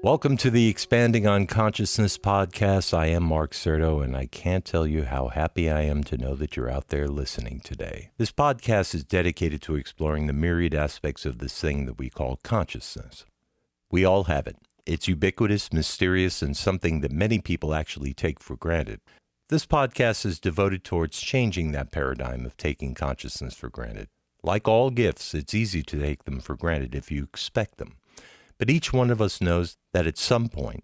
Welcome to the Expanding on Consciousness podcast. I am Mark Serto, and I can't tell you how happy I am to know that you're out there listening today. This podcast is dedicated to exploring the myriad aspects of this thing that we call consciousness. We all have it. It's ubiquitous, mysterious, and something that many people actually take for granted. This podcast is devoted towards changing that paradigm of taking consciousness for granted. Like all gifts, it's easy to take them for granted if you expect them. But each one of us knows that at some point,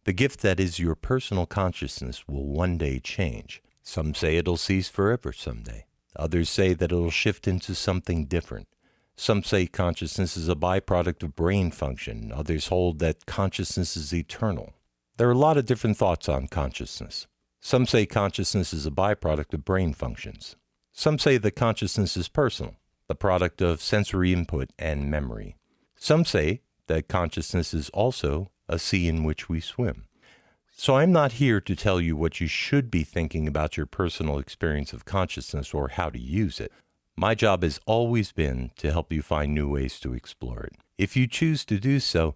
the gift that is your personal consciousness will one day change. Some say it'll cease forever someday. Others say that it'll shift into something different. Some say consciousness is a byproduct of brain function. Others hold that consciousness is eternal. There are a lot of different thoughts on consciousness. Some say consciousness is a byproduct of brain functions. Some say that consciousness is personal, the product of sensory input and memory. Some say that consciousness is also a sea in which we swim. So I'm not here to tell you what you should be thinking about your personal experience of consciousness or how to use it. My job has always been to help you find new ways to explore it. If you choose to do so,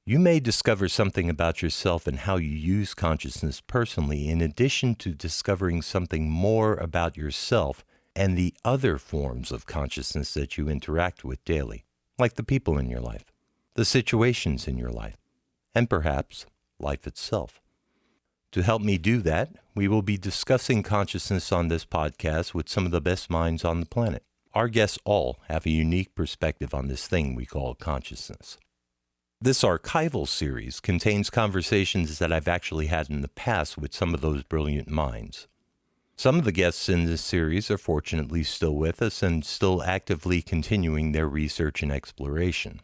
you may discover something about yourself and how you use consciousness personally, in addition to discovering something more about yourself and the other forms of consciousness that you interact with daily, like the people in your life, the situations in your life, and perhaps life itself. To help me do that, we will be discussing consciousness on this podcast with some of the best minds on the planet. Our guests all have a unique perspective on this thing we call consciousness. This archival series contains conversations that I've actually had in the past with some of those brilliant minds. Some of the guests in this series are fortunately still with us and still actively continuing their research and exploration.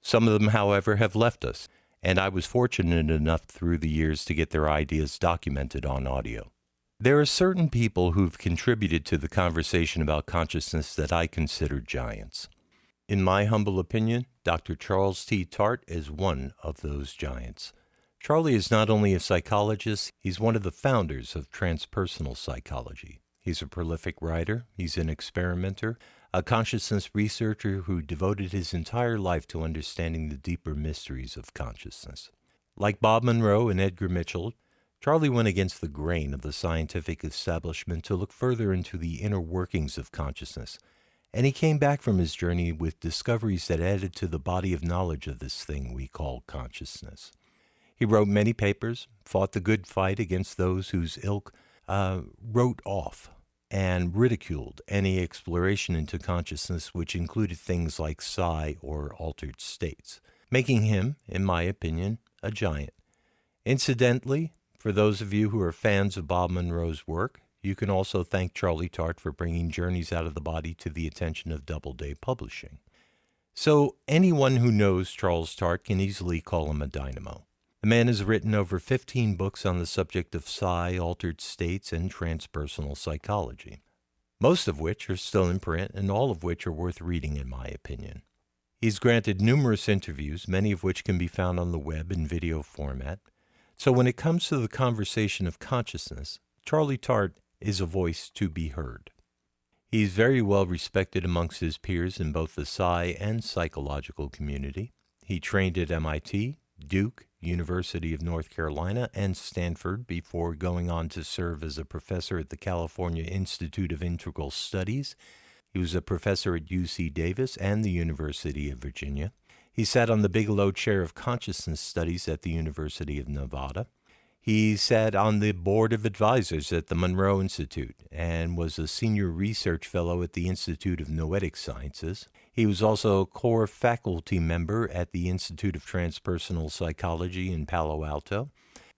Some of them, however, have left us, and I was fortunate enough through the years to get their ideas documented on audio. There are certain people who've contributed to the conversation about consciousness that I consider giants. In my humble opinion, Dr. Charles T. Tart is one of those giants. Charlie is not only a psychologist, he's one of the founders of transpersonal psychology. He's a prolific writer, he's an experimenter, a consciousness researcher who devoted his entire life to understanding the deeper mysteries of consciousness. Like Bob Monroe and Edgar Mitchell, Charlie went against the grain of the scientific establishment to look further into the inner workings of consciousness, and he came back from his journey with discoveries that added to the body of knowledge of this thing we call consciousness. He wrote many papers, fought the good fight against those whose ilk wrote off and ridiculed any exploration into consciousness which included things like psi or altered states, making him, in my opinion, a giant. Incidentally, for those of you who are fans of Bob Monroe's work, you can also thank Charlie Tart for bringing Journeys Out of the Body to the attention of Doubleday Publishing. So anyone who knows Charles Tart can easily call him a dynamo. The man has written over 15 books on the subject of psi, altered states, and transpersonal psychology, most of which are still in print and all of which are worth reading in my opinion. He's granted numerous interviews, many of which can be found on the web in video format. So when it comes to the conversation of consciousness, Charlie Tart is a voice to be heard. He's very well respected amongst his peers in both the psi and psychological community. He trained at MIT, Duke, University of North Carolina, and Stanford before going on to serve as a professor at the California Institute of Integral Studies. He was a professor at UC Davis and the University of Virginia. He sat on the Bigelow Chair of Consciousness Studies at the University of Nevada. He sat on the Board of Advisors at the Monroe Institute and was a senior research fellow at the Institute of Noetic Sciences. He was also a core faculty member at the Institute of Transpersonal Psychology in Palo Alto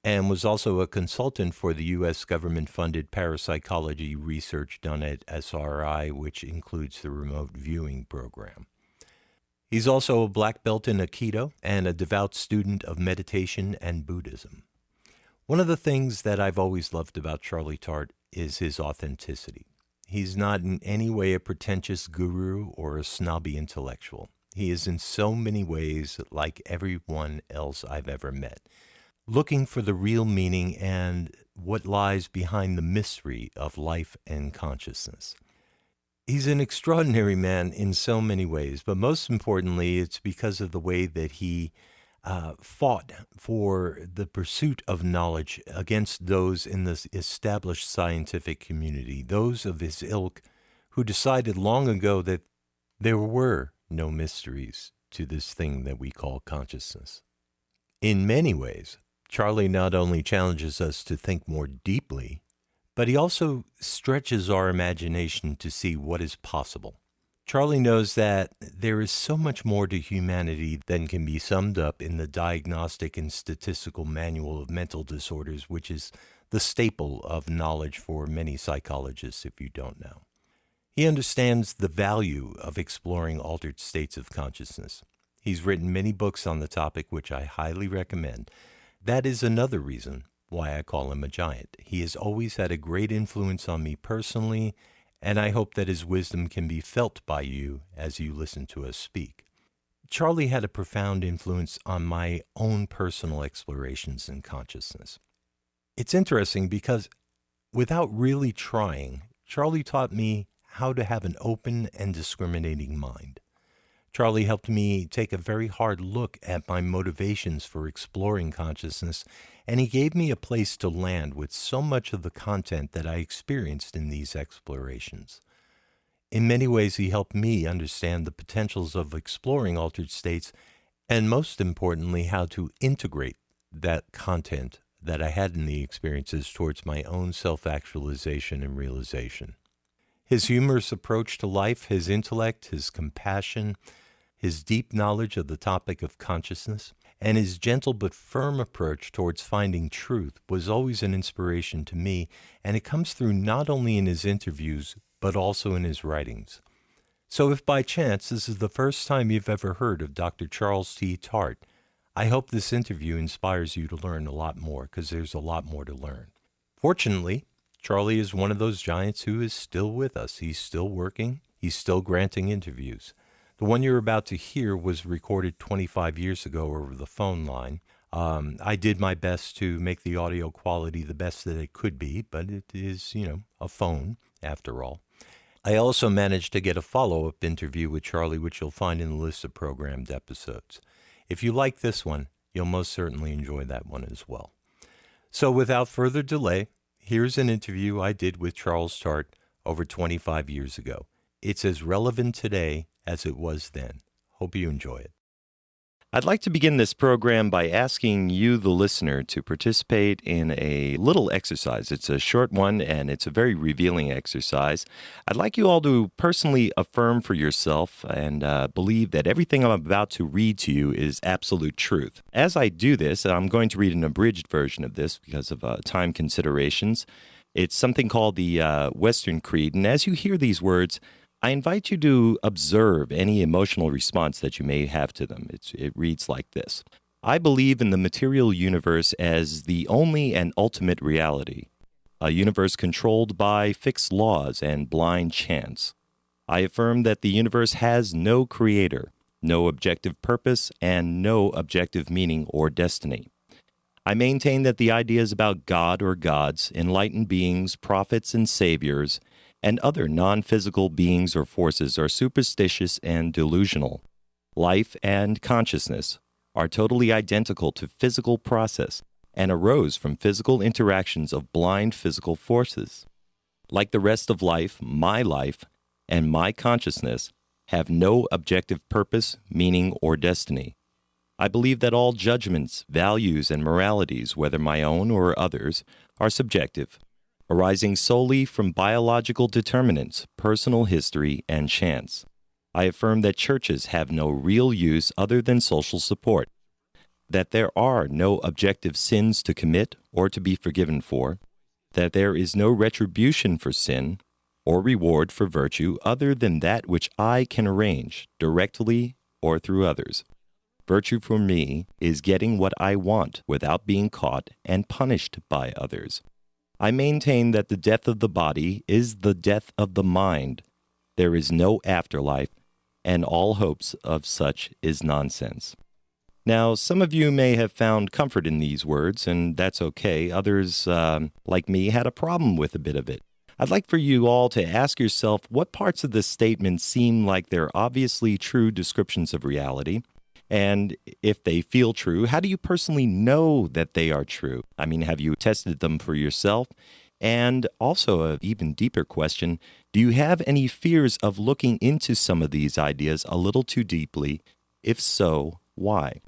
and was also a consultant for the U.S. government-funded parapsychology research done at SRI, which includes the remote viewing program. He's also a black belt in Aikido and a devout student of meditation and Buddhism. One of the things that I've always loved about Charlie Tart is his authenticity. He's not in any way a pretentious guru or a snobby intellectual. He is in so many ways like everyone else I've ever met, looking for the real meaning and what lies behind the mystery of life and consciousness. He's an extraordinary man in so many ways, but most importantly, it's because of the way that he fought for the pursuit of knowledge against those in the established scientific community, those of his ilk who decided long ago that there were no mysteries to this thing that we call consciousness. In many ways, Charlie not only challenges us to think more deeply, but he also stretches our imagination to see what is possible. Charlie knows that there is so much more to humanity than can be summed up in the Diagnostic and Statistical Manual of Mental Disorders, which is the staple of knowledge for many psychologists, if you don't know. He understands the value of exploring altered states of consciousness. He's written many books on the topic, which I highly recommend. That is another reason why I call him a giant. He has always had a great influence on me personally, and I hope that his wisdom can be felt by you as you listen to us speak. Charlie had a profound influence on my own personal explorations in consciousness. It's interesting because without really trying, Charlie taught me how to have an open and discriminating mind. Charlie helped me take a very hard look at my motivations for exploring consciousness, and he gave me a place to land with so much of the content that I experienced in these explorations. In many ways, he helped me understand the potentials of exploring altered states, and most importantly, how to integrate that content that I had in the experiences towards my own self-actualization and realization. His humorous approach to life, his intellect, his compassion, his deep knowledge of the topic of consciousness, and his gentle but firm approach towards finding truth was always an inspiration to me, and it comes through not only in his interviews, but also in his writings. So if by chance this is the first time you've ever heard of Dr. Charles T. Tart, I hope this interview inspires you to learn a lot more, because there's a lot more to learn. Fortunately, Charlie is one of those giants who is still with us. He's still working. He's still granting interviews. The one you're about to hear was recorded 25 years ago over the phone line. I did my best to make the audio quality the best that it could be, but it is, a phone after all. I also managed to get a follow-up interview with Charlie, which you'll find in the list of programmed episodes. If you like this one, you'll most certainly enjoy that one as well. So without further delay, here's an interview I did with Charles Tart over 25 years ago. It's as relevant today as it was then. Hope you enjoy it. I'd like to begin this program by asking you, the listener, to participate in a little exercise. It's a short one, and it's a very revealing exercise. I'd like you all to personally affirm for yourself and believe that everything I'm about to read to you is absolute truth. As I do this, I'm going to read an abridged version of this because of time considerations. It's something called the Western Creed, and as you hear these words, I invite you to observe any emotional response that you may have to them. It reads like this. I believe in the material universe as the only and ultimate reality, a universe controlled by fixed laws and blind chance. I affirm that the universe has no creator, no objective purpose, and no objective meaning or destiny. I maintain that the ideas about God or gods, enlightened beings, prophets, and saviors, and other non-physical beings or forces are superstitious and delusional. Life and consciousness are totally identical to physical process and arose from physical interactions of blind physical forces. Like the rest of life, and my consciousness have no objective purpose, meaning, or destiny. I believe that all judgments, values, and moralities, whether my own or others, are subjective, arising solely from biological determinants, personal history, and chance. I affirm that churches have no real use other than social support, that there are no objective sins to commit or to be forgiven for, that there is no retribution for sin or reward for virtue other than that which I can arrange directly or through others. Virtue for me is getting what I want without being caught and punished by others. I maintain that the death of the body is the death of the mind. There is no afterlife, and all hopes of such is nonsense. Now, some of you may have found comfort in these words, and that's okay. Others, like me, had a problem with a bit of it. I'd like for you all to ask yourself what parts of this statement seem like they're obviously true descriptions of reality, And if they feel true, how do you personally know that they are true? I mean, have you tested them for yourself? And also, an even deeper question, do you have any fears of looking into some of these ideas a little too deeply? If so, why?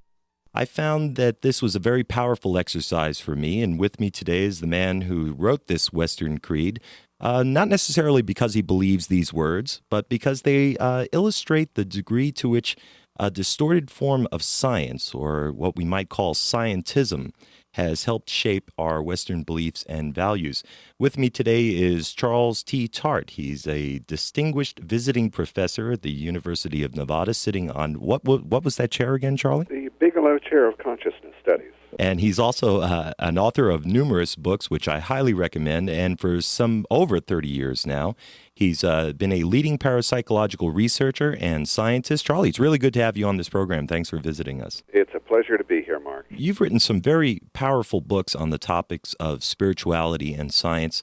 I found that this was a very powerful exercise for me, and with me today is the man who wrote this Western creed, not necessarily because he believes these words, but because they illustrate the degree to which a distorted form of science, or what we might call scientism, has helped shape our Western beliefs and values. With me today is Charles T. Tart. He's a distinguished visiting professor at the University of Nevada, sitting on, what was that chair again, Charlie? The Bigelow Chair of Consciousness Studies. And he's also an author of numerous books, which I highly recommend. And for some over 30 years now, he's been a leading parapsychological researcher and scientist. Charlie, it's really good to have you on this program. Thanks for visiting us. It's a pleasure to be here, Mark. You've written some very powerful books on the topics of spirituality and science.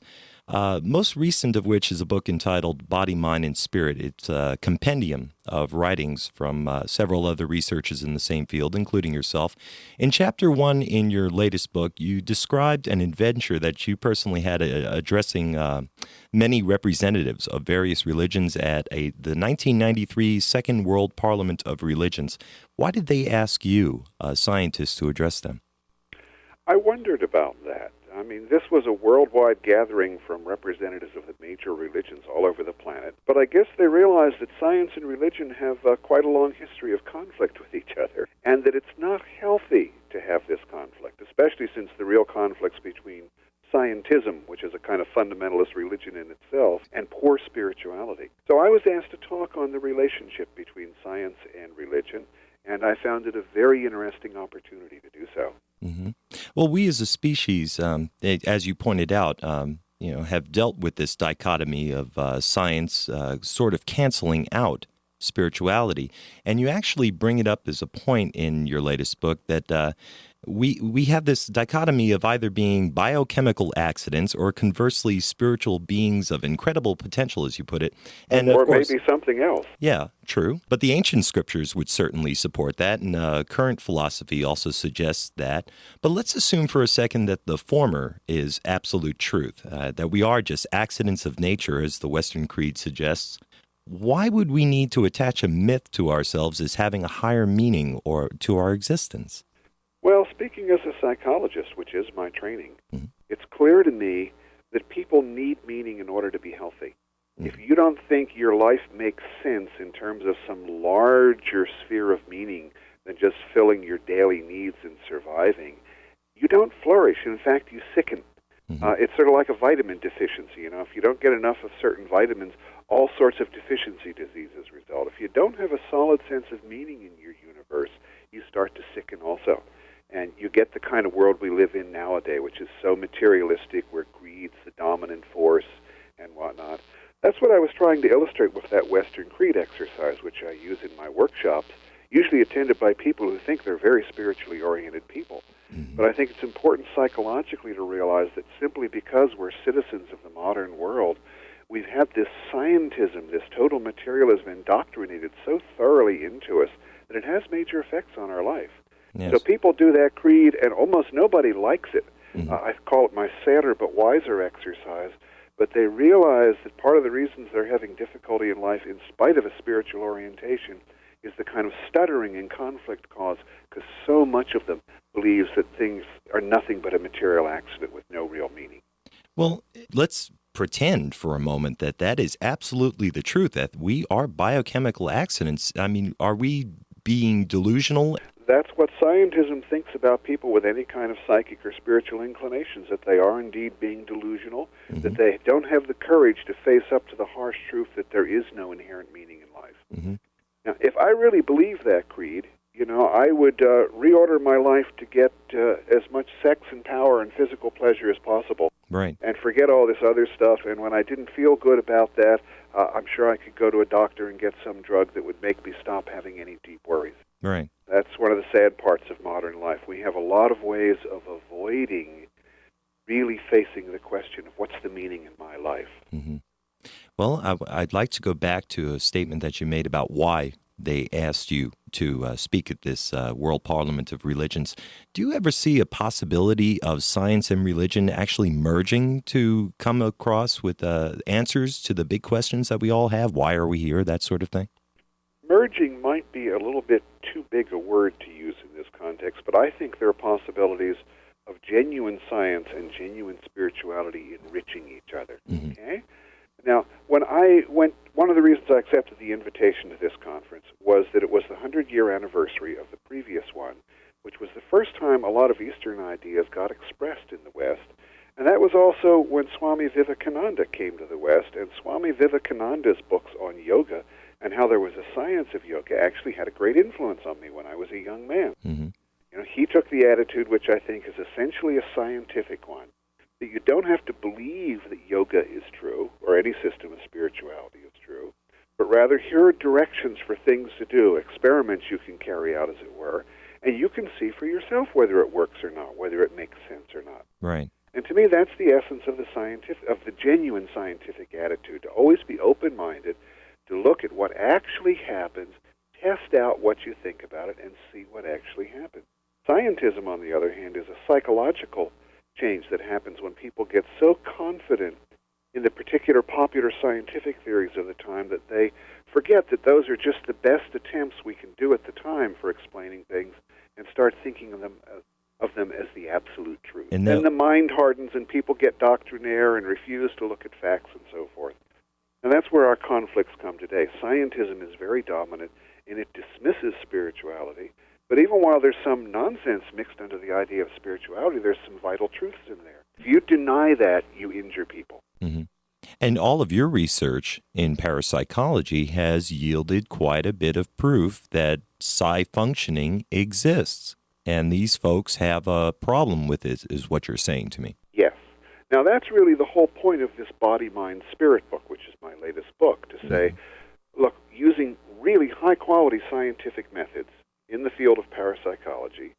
Most recent of which is a book entitled Body, Mind, and Spirit. It's a compendium of writings from several other researchers in the same field, including yourself. In Chapter 1 in your latest book, you described an adventure that you personally had addressing many representatives of various religions at the 1993 Second World Parliament of Religions. Why did they ask you, a scientist, to address them? I wondered about that. I mean, this was a worldwide gathering from representatives of the major religions all over the planet. But I guess they realized that science and religion have quite a long history of conflict with each other, and that it's not healthy to have this conflict, especially since the real conflicts between scientism, which is a kind of fundamentalist religion in itself, and poor spirituality. So I was asked to talk on the relationship between science and religion, and I found it a very interesting opportunity to do so. Mm-hmm. Well, we as a species, as you pointed out, have dealt with this dichotomy of science sort of canceling out spirituality. And you actually bring it up as a point in your latest book that we have this dichotomy of either being biochemical accidents or conversely spiritual beings of incredible potential, as you put it. And or of course, maybe something else. Yeah, true. But the ancient scriptures would certainly support that, and current philosophy also suggests that. But let's assume for a second that the former is absolute truth, that we are just accidents of nature, as the Western creed suggests. Why would we need to attach a myth to ourselves as having a higher meaning or to our existence? Well, speaking as a psychologist, which is my training, it's clear to me that people need meaning in order to be healthy. If you don't think your life makes sense in terms of some larger sphere of meaning than just filling your daily needs and surviving, you don't flourish. In fact, you sicken. It's sort of like a vitamin deficiency. You know, if you don't get enough of certain vitamins, all sorts of deficiency diseases result. If you don't have a solid sense of meaning in your universe, you start to sicken also. And you get the kind of world we live in nowadays, which is so materialistic, where greed's the dominant force and whatnot. That's what I was trying to illustrate with that Western Creed exercise, which I use in my workshops, usually attended by people who think they're very spiritually oriented people. But I think it's important psychologically to realize that simply because we're citizens of the modern world, we've had this scientism, this total materialism indoctrinated so thoroughly into us that it has major effects on our life. Yes. So people do that creed, and almost nobody likes it. I call it my sadder but wiser exercise. But they realize that part of the reasons they're having difficulty in life, in spite of a spiritual orientation, is the kind of stuttering and conflict caused because so much of them believes that things are nothing but a material accident with no real meaning. Well, let's pretend for a moment that that is absolutely the truth, that we are biochemical accidents. I mean, are we being delusional? That's what scientism thinks about people with any kind of psychic or spiritual inclinations, that they are indeed being delusional, that they don't have the courage to face up to the harsh truth that there is no inherent meaning in life. Now, if I really believe that creed, you know, I would reorder my life to get as much sex and power and physical pleasure as possible. Right. And forget all this other stuff. And when I didn't feel good about that, I'm sure I could go to a doctor and get some drug that would make me stop having any deep worries. Right. That's one of the sad parts of modern life. We have a lot of ways of avoiding really facing the question of what's the meaning in my life. Well, I'd like to go back to a statement that you made about why they asked you to speak at this World Parliament of Religions. Do you ever see a possibility of science and religion actually merging to come across with answers to the big questions that we all have? Why are we here? That sort of thing? Merging might be a little bit too big a word to use in this context, but I think there are possibilities of genuine science and genuine spirituality enriching each other. Mm-hmm. Okay? Now, when I went, one of the reasons I accepted the invitation to this conference was that it was the 100-year anniversary of the previous one, which was the first time a lot of Eastern ideas got expressed in the West. And that was also when Swami Vivekananda came to the West, and Swami Vivekananda's books on yoga and how there was a science of yoga actually had a great influence on me when I was a young man. Mm-hmm. You know, he took the attitude, which I think is essentially a scientific one, that you don't have to believe that yoga is true or any system of spirituality is true, but rather here are directions for things to do, experiments you can carry out, as it were, and you can see for yourself whether it works or not, whether it makes sense or not. Right. And to me, that's the essence of the genuine scientific attitude, to always be open-minded, to look at what actually happens, test out what you think about it, and see what actually happens. Scientism, on the other hand, is a psychological change that happens when people get so confident in the particular popular scientific theories of the time that they forget that those are just the best attempts we can do at the time for explaining things, and start thinking of them as the absolute truth. And then the mind hardens and people get doctrinaire and refuse to look at facts and so forth. And that's where our conflicts come today. Scientism is very dominant, and it dismisses spirituality. But even while there's some nonsense mixed under the idea of spirituality, there's some vital truths in there. If you deny that, you injure people. Mm-hmm. And all of your research in parapsychology has yielded quite a bit of proof that psi-functioning exists. And these folks have a problem with it, is what you're saying to me. Yes. Now, that's really the whole point of this Body, Mind, Spirit book, which is my latest book, to say, look, using really high-quality scientific methods in the field of parapsychology,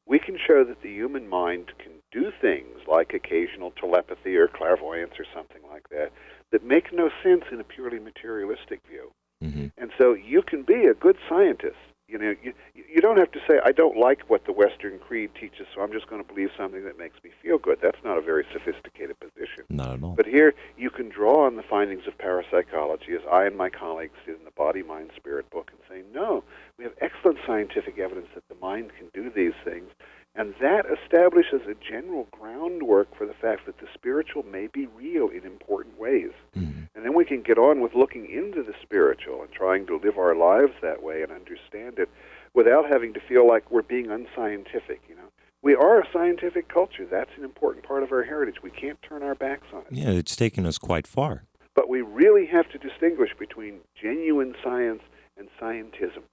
we can show that the human mind can do things like occasional telepathy or clairvoyance or something like that that make no sense in a purely materialistic view. Mm-hmm. And so you can be a good scientist. You know, you don't have to say, I don't like what the Western creed teaches, so I'm just going to believe something that makes me feel good. That's not a very sophisticated position. Not at all. But here, you can draw on the findings of parapsychology, as I and my colleagues did in the Body, Mind, Spirit book, and say, no, we have excellent scientific evidence that the mind can do these things, and that establishes a general groundwork for the fact that the spiritual may be real in important ways. Mm-hmm. And then we can get on with looking into the spiritual and trying to live our lives that way and understand it without having to feel like we're being unscientific, you know. We are a scientific culture. That's an important part of our heritage. We can't turn our backs on it. Yeah, it's taken us quite far. But we really have to distinguish between genuine science and scientism.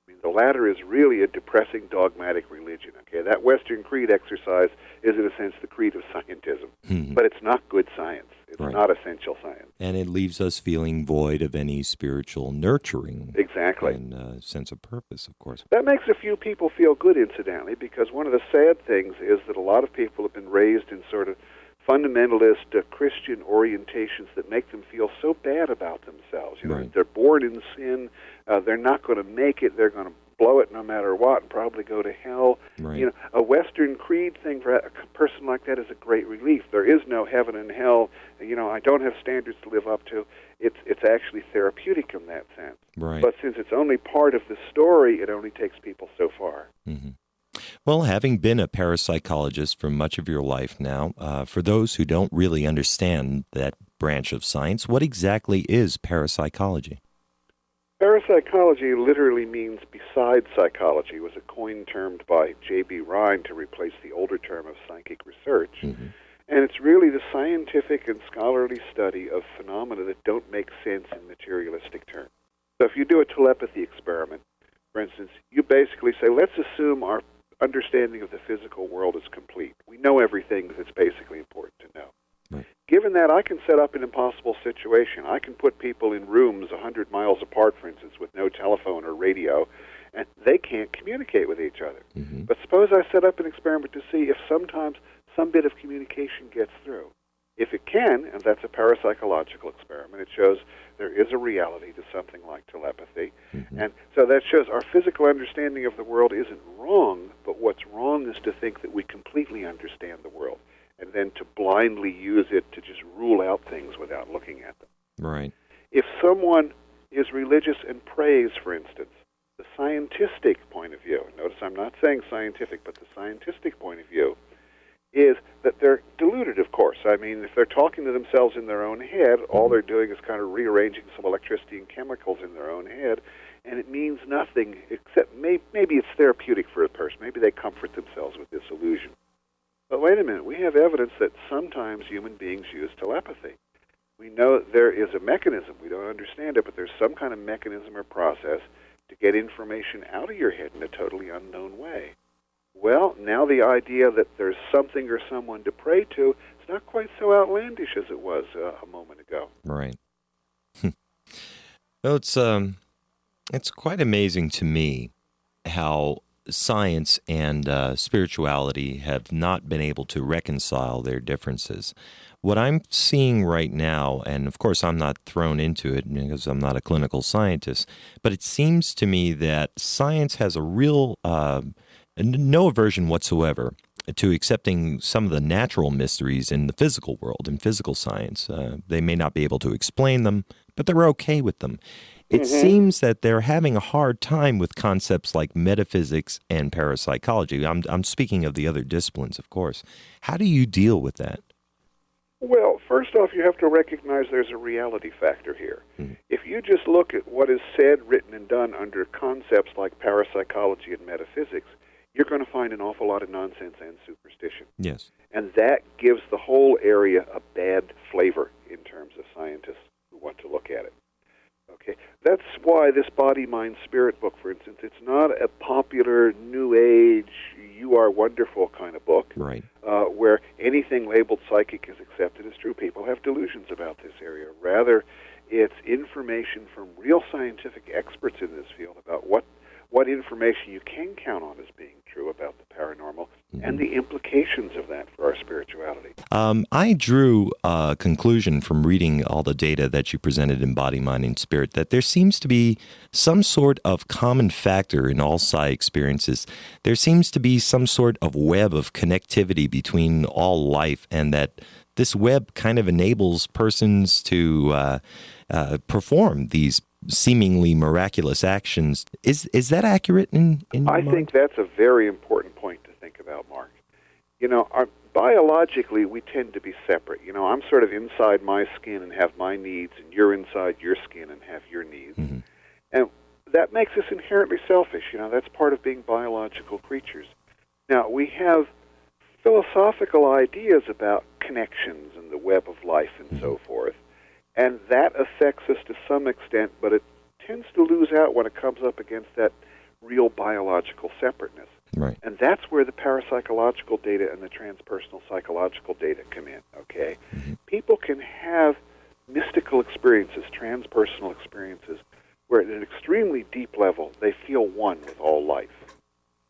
I mean, the latter is really a depressing dogmatic religion, okay? That Western creed exercise is, in a sense, the creed of scientism. Mm-hmm. But it's not good science. It's right. not essential science. And it leaves us feeling void of any spiritual nurturing. Exactly. And sense of purpose, of course. That makes a few people feel good, incidentally, because one of the sad things is that a lot of people have been raised in sort of fundamentalist Christian orientations that make them feel so bad about themselves. You know, right. They're born in sin. They're not going to make it. They're going to blow it no matter what and probably go to hell. Right. You know, a Western creed thing for a person like that is a great relief. There is no heaven and hell. You know, I don't have standards to live up to. It's actually therapeutic in that sense. Right. But since it's only part of the story, it only takes people so far. Mm-hmm. Well, having been a parapsychologist for much of your life now, for those who don't really understand that branch of science, what exactly is parapsychology? Parapsychology literally means beside psychology. It was a coin termed by J.B. Rhine to replace the older term of psychic research. Mm-hmm. And it's really the scientific and scholarly study of phenomena that don't make sense in materialistic terms. So if you do a telepathy experiment, for instance, you basically say, let's assume our understanding of the physical world is complete. We know everything that's basically important to know. Right. Given that, I can set up an impossible situation. I can put people in rooms 100 miles apart, for instance, with no telephone or radio, and they can't communicate with each other. Mm-hmm. But suppose I set up an experiment to see if sometimes some bit of communication gets through. If it can, and that's a parapsychological experiment, it shows there is a reality to something like telepathy. Mm-hmm. And so that shows our physical understanding of the world isn't wrong, but what's wrong is to think that we completely understand the world and then to blindly use it to just rule out things without looking at them. Right. If someone is religious and prays, for instance, the scientific point of view, notice I'm not saying scientific, but the scientific point of view, is that they're deluded, of course. I mean, if they're talking to themselves in their own head, all they're doing is kind of rearranging some electricity and chemicals in their own head, and it means nothing except maybe it's therapeutic for a person. Maybe they comfort themselves with this illusion. But wait a minute, we have evidence that sometimes human beings use telepathy. We know there is a mechanism. We don't understand it, but there's some kind of mechanism or process to get information out of your head in a totally unknown way. Well, now the idea that there's something or someone to pray to is not quite so outlandish as it was a moment ago. Right. Well, it's quite amazing to me how science and spirituality have not been able to reconcile their differences. What I'm seeing right now, and of course I'm not thrown into it because I'm not a clinical scientist, but it seems to me that science has a real no aversion whatsoever to accepting some of the natural mysteries in the physical world, in physical science. They may not be able to explain them, but they're okay with them. It seems that they're having a hard time with concepts like metaphysics and parapsychology. I'm speaking of the other disciplines, of course. How do you deal with that? Well, first off, you have to recognize there's a reality factor here. If you just look at what is said, written, and done under concepts like parapsychology and metaphysics, you're going to find an awful lot of nonsense and superstition. Yes. And that gives the whole area a bad flavor in terms of scientists who want to look at it. Okay, that's why this Body, Mind, Spirit book, for instance, it's not a popular, new age, you are wonderful kind of book, Right. Where anything labeled psychic is accepted as true. People have delusions about this area. Rather, it's information from real scientific experts in this field about what information you can count on as being true about the paranormal and the implications of that for our spirituality. I drew a conclusion from reading all the data that you presented in Body, Mind, and Spirit that there seems to be some sort of common factor in all psi experiences. There seems to be some sort of web of connectivity between all life, and that this web kind of enables persons to perform these seemingly miraculous actions. Is that accurate in your mind? I think that's a very important point to think about, Mark. You know, biologically, we tend to be separate. You know, I'm sort of inside my skin and have my needs, and you're inside your skin and have your needs. Mm-hmm. And that makes us inherently selfish. You know, that's part of being biological creatures. Now, we have philosophical ideas about connections and the web of life and so forth. And that affects us to some extent, but it tends to lose out when it comes up against that real biological separateness. Right. And that's where the parapsychological data and the transpersonal psychological data come in, okay? People can have mystical experiences, transpersonal experiences, where at an extremely deep level they feel one with all life,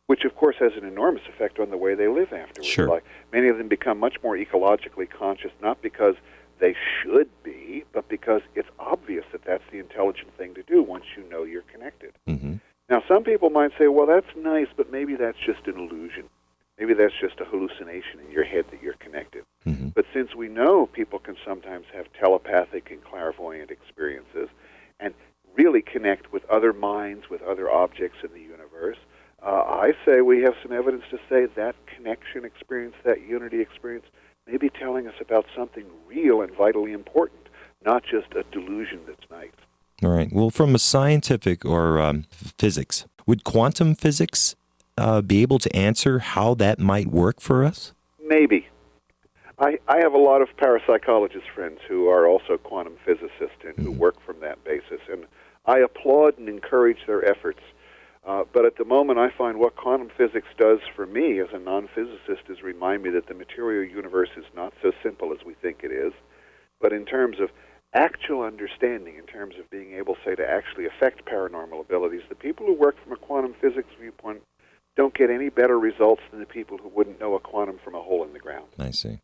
which of course has an enormous effect on the way they live afterwards. Sure. Like, many of them become much more ecologically conscious, not because they should be, but because it's obvious that that's the intelligent thing to do once you know you're connected. Mm-hmm. Now, some people might say, well, that's nice, but maybe that's just an illusion. Maybe that's just a hallucination in your head that you're connected. Mm-hmm. But since we know people can sometimes have telepathic and clairvoyant experiences and really connect with other minds, with other objects in the universe, I say we have some evidence to say that connection experience, that unity experience, may be telling us about something real and vitally important, not just a delusion that's nice. All right. Well, from a scientific or physics, would quantum physics be able to answer how that might work for us? Maybe. I have a lot of parapsychologist friends who are also quantum physicists and who work from that basis, and I applaud and encourage their efforts. But at the moment, I find what quantum physics does for me as a non-physicist is remind me that the material universe is not so simple as we think it is. But in terms of actual understanding, in terms of being able, say, to actually affect paranormal abilities, the people who work from a quantum physics viewpoint don't get any better results than the people who wouldn't know a quantum from a hole in the ground. I see.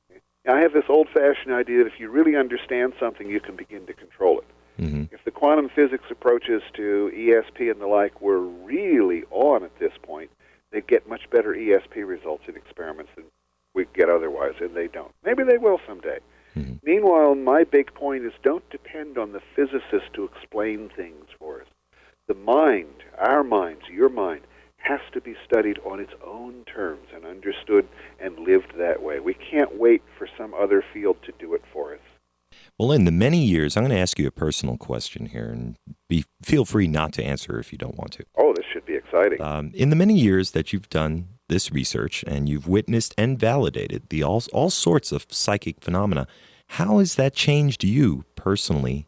I have this old-fashioned idea that if you really understand something, you can begin to control it. If the quantum physics approaches to ESP and the like were really on at this point, they'd get much better ESP results in experiments than we'd get otherwise, and they don't. Maybe they will someday. Meanwhile, my big point is don't depend on the physicist to explain things for us. The mind, our minds, your mind, has to be studied on its own terms and understood and lived that way. We can't wait for some other field to do it for us. Well, in the many years, I'm going to ask you a personal question here, and feel free not to answer if you don't want to. Oh, this should be exciting. In the many years that you've done this research and you've witnessed and validated all sorts of psychic phenomena, how has that changed you personally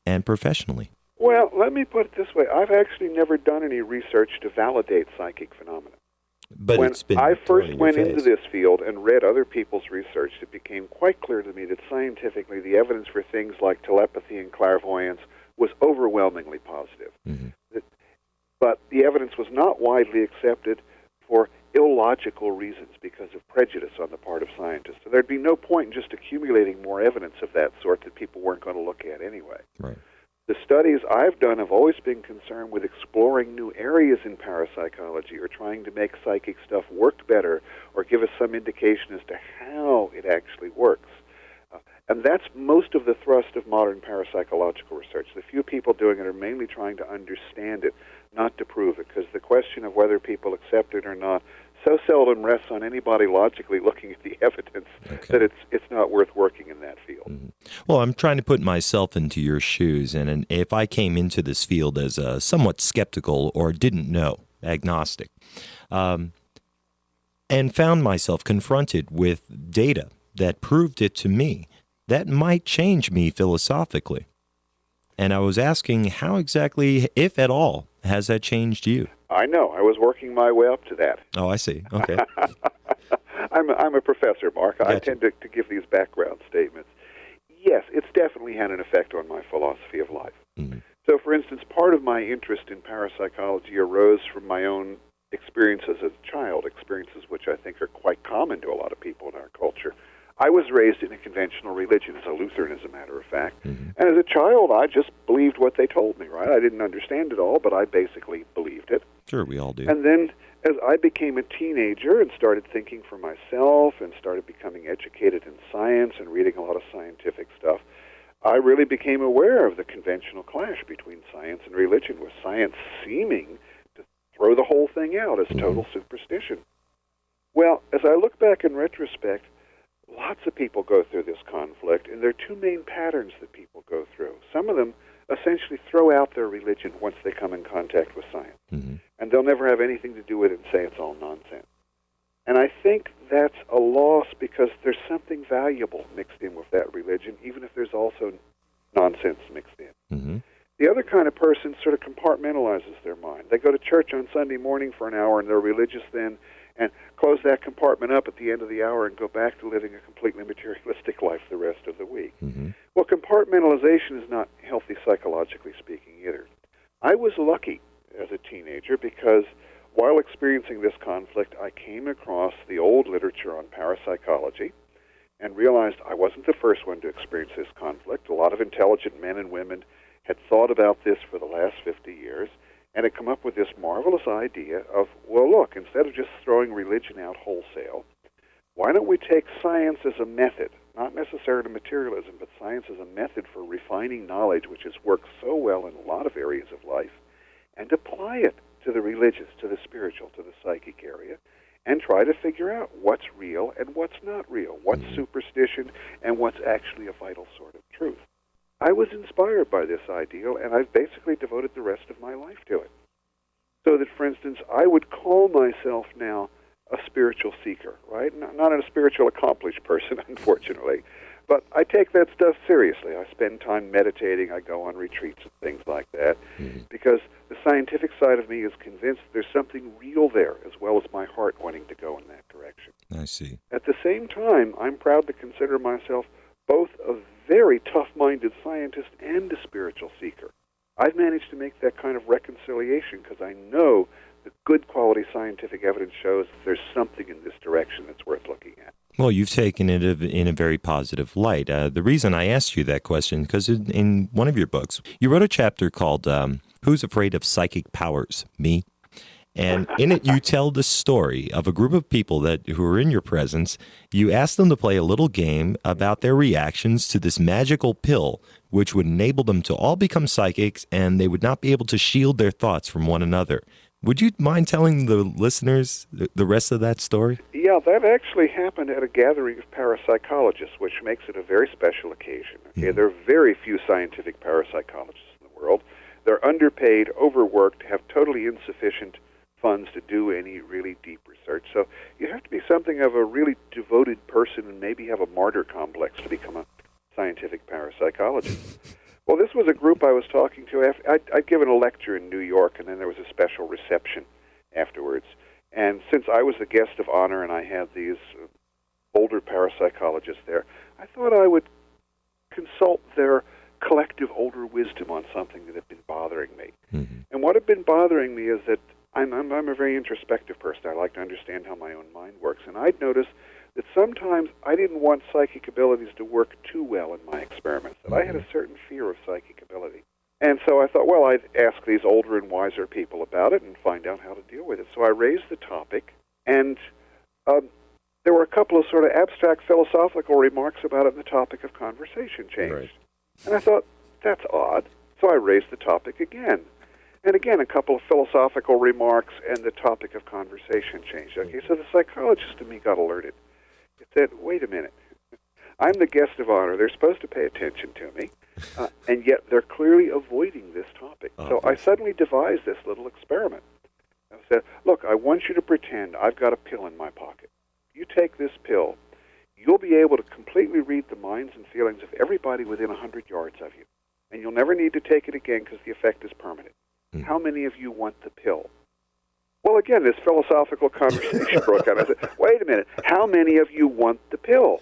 and professionally? Well, let me put it this way. I've actually never done any research to validate psychic phenomena. But when it's been I first in went your into face. this field and read other people's research, it became quite clear to me that scientifically the evidence for things like telepathy and clairvoyance was overwhelmingly positive. But the evidence was not widely accepted for illogical reasons because of prejudice on the part of scientists. So there'd be no point in just accumulating more evidence of that sort that people weren't going to look at anyway. Right. The studies I've done have always been concerned with exploring new areas in parapsychology or trying to make psychic stuff work better or give us some indication as to how it actually works. And that's most of the thrust of modern parapsychological research. The few people doing it are mainly trying to understand it, not to prove it, because the question of whether people accept it or not so seldom rests on anybody logically looking at the evidence that it's not worth working in that field. Well, I'm trying to put myself into your shoes, and if I came into this field as a somewhat skeptical or didn't know, agnostic, and found myself confronted with data that proved it to me, that might change me philosophically. And I was asking how exactly, if at all, has that changed you? I know. I was working my way up to that. Oh, I see. Okay. I'm a professor, Mark. Gotcha. I tend to give these background statements. Yes, it's definitely had an effect on my philosophy of life. So, for instance, part of my interest in parapsychology arose from my own experiences as a child, experiences which I think are quite common to a lot of people in our culture. I was raised in a conventional religion, as a Lutheran, as a matter of fact. And as a child, I just believed what they told me, right? I didn't understand it all, but I basically believed it. Sure, we all do. And then as I became a teenager and started thinking for myself and started becoming educated in science and reading a lot of scientific stuff, I really became aware of the conventional clash between science and religion, with science seeming to throw the whole thing out as total superstition. Well, as I look back in retrospect, lots of people go through this conflict, and there are two main patterns that people go through. Some of them essentially throw out their religion once they come in contact with science, and they'll never have anything to do with it and say it's all nonsense. And I think that's a loss because there's something valuable mixed in with that religion, even if there's also nonsense mixed in. The other kind of person sort of compartmentalizes their mind. They go to church on Sunday morning for an hour, and they're religious then, and close that compartment up at the end of the hour and go back to living a completely materialistic life the rest of the week. Well, compartmentalization is not healthy psychologically speaking either. I was lucky as a teenager because while experiencing this conflict, I came across the old literature on parapsychology and realized I wasn't the first one to experience this conflict. A lot of intelligent men and women had thought about this for the last 50 years, and had come up with this marvelous idea of, well, look, instead of just throwing religion out wholesale, why don't we take science as a method, not necessarily materialism, but science as a method for refining knowledge, which has worked so well in a lot of areas of life, and apply it to the religious, to the spiritual, to the psychic area, and try to figure out what's real and what's not real, what's superstition and what's actually a vital sort of truth. I was inspired by this ideal, and I've basically devoted the rest of my life to it. So that, for instance, I would call myself now a spiritual seeker, right? Not a spiritual accomplished person, unfortunately, but I take that stuff seriously. I spend time meditating. I go on retreats and things like that, because the scientific side of me is convinced there's something real there, as well as my heart wanting to go in that direction. I see. At the same time, I'm proud to consider myself both a very tough-minded scientist and a spiritual seeker. I've managed to make that kind of reconciliation because I know that good quality scientific evidence shows that there's something in this direction that's worth looking at. Well, you've taken it in a very positive light. The reason I asked you that question, because in one of your books, you wrote a chapter called Who's Afraid of Psychic Powers? Me. And in it, you tell the story of a group of people who are in your presence. You ask them to play a little game about their reactions to this magical pill, which would enable them to all become psychics, and they would not be able to shield their thoughts from one another. Would you mind telling the listeners the rest of that story? Yeah, that actually happened at a gathering of parapsychologists, which makes it a very special occasion. Okay? There are very few scientific parapsychologists in the world. They're underpaid, overworked, have totally insufficient funds to do any really deep research. So you have to be something of a really devoted person and maybe have a martyr complex to become a scientific parapsychologist. Well, this was a group I was talking to. I'd given a lecture in New York, and then there was a special reception afterwards. And since I was the guest of honor and I had these older parapsychologists there, I thought I would consult their collective older wisdom on something that had been bothering me. Mm-hmm. And what had been bothering me is that I'm a very introspective person. I like to understand how my own mind works. And I'd noticed that sometimes I didn't want psychic abilities to work too well in my experiments, that I had a certain fear of psychic ability. And so I thought, well, I'd ask these older and wiser people about it and find out how to deal with it. So I raised the topic, and there were a couple of sort of abstract philosophical remarks about it, and the topic of conversation changed. Right. And I thought, that's odd. So I raised the topic again. And again, a couple of philosophical remarks, and the topic of conversation changed. Okay, so the psychologist in me got alerted. It said, wait a minute. I'm the guest of honor. They're supposed to pay attention to me, and yet they're clearly avoiding this topic. So I suddenly devised this little experiment. I said, look, I want you to pretend I've got a pill in my pocket. You take this pill, you'll be able to completely read the minds and feelings of everybody within 100 yards of you. And you'll never need to take it again because the effect is permanent. How many of you want the pill? Well, again, this philosophical conversation broke out. I said, wait a minute, how many of you want the pill?